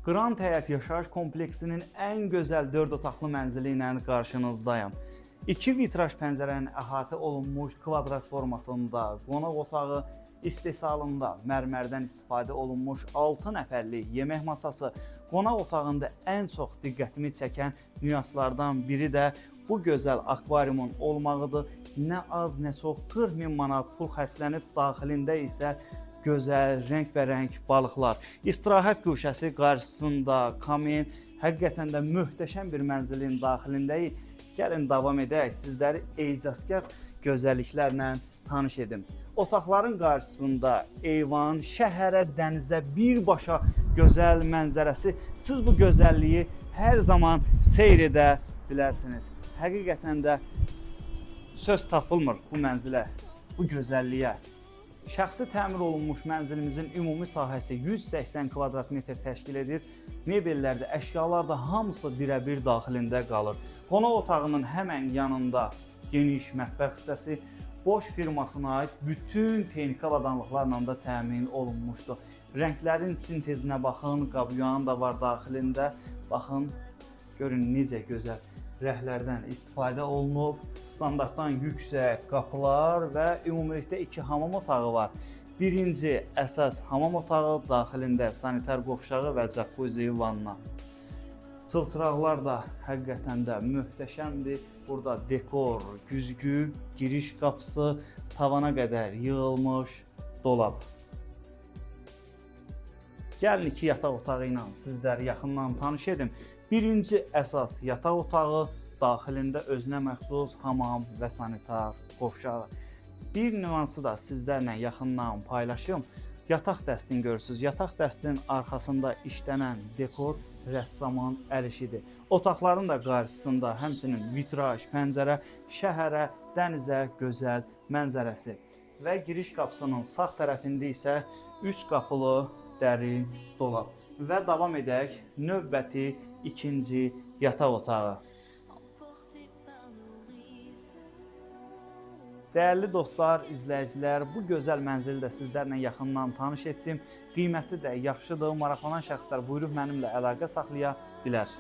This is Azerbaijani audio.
Grand Həyat yaşayış kompleksinin ən gözəl 4 otaqlı mənzili ilə qarşınızdayım. 2 vitraj pəncərənin əhatə olunmuş kvadrat formasında, qonaq otağı istehsalında mərmərdən istifadə olunmuş 6 nəfərlik yemək masası, qonaq otağında ən çox diqqətimi çəkən nüanslardan biri də bu gözəl akvariumun olmağıdır. Nə az, nə çox 40 min manat pul xərclənib, daxilində isə gözəl, rəngbərəng balıqlar. İstirahət guşəsi qarşısında kamin, həqiqətən də möhtəşəm bir mənzilin daxilindəyik. Gəlin davam edək, sizləri ecazkar gözəlliklərlə tanış edim. Otaqların qarşısında eyvan, şəhərə, dənizə birbaşa gözəl mənzərəsi. Siz bu gözəlliyi hər zaman seyr edə bilərsiniz. Həqiqətən də söz tapılmır bu mənzilə, bu gözəlliyə. Şəxsi təmir olunmuş mənzilimizin ümumi sahəsi 180 kvadrat metr təşkil edir. Mebellərdə, əşyalar da hamısı birəbir daxilində qalır. Qonaq otağının həmən yanında geniş mətbəx hissəsi Bosch firmasına aid bütün texniki avadanlıqlarla da təmin olunmuşdur. Rənglərin sintezinə baxın, qabyağı da var daxilində. Baxın, görün necə gözəl rəhlərdən istifadə olunub. Standartdan yüksək qapılar və ümumilikdə 2 hamam otağı var. Birinci əsas hamam otağı, daxilində sanitar qovşağı və jacuzzi vanna. Çılçıraqlar da həqiqətən də möhtəşəmdir. Burada dekor, güzgü, giriş qapısı, tavana qədər yığılmış dolab. Gəlin 2 yataq otağı ilə sizləri yaxından tanış edim. Birinci əsas yataq otağı, daxilində özünə məxsus hamam və sanitar qovşağı. Bir nüansı da sizlərlə yaxından paylaşım. Yataq dəstini görürsünüz. Yataq dəstinin arxasında işlənən dekor rəssamın əl işidir. Otaqların da qarşısında həmçinin vitraj, pəncərə, şəhərə, dənizə gözəl mənzərəsi. Və giriş qapısının sağ tərəfində isə 3 qapılı dərin dolab. Və davam edək növbəti ikinci yataq otağı. Dəyərli dostlar, izləyicilər, bu gözəl mənzili də sizlərlə yaxından tanış etdim. Qiyməti də yaxşıdır. Maraqlanan şəxslər buyurub mənimlə əlaqə saxlaya bilər.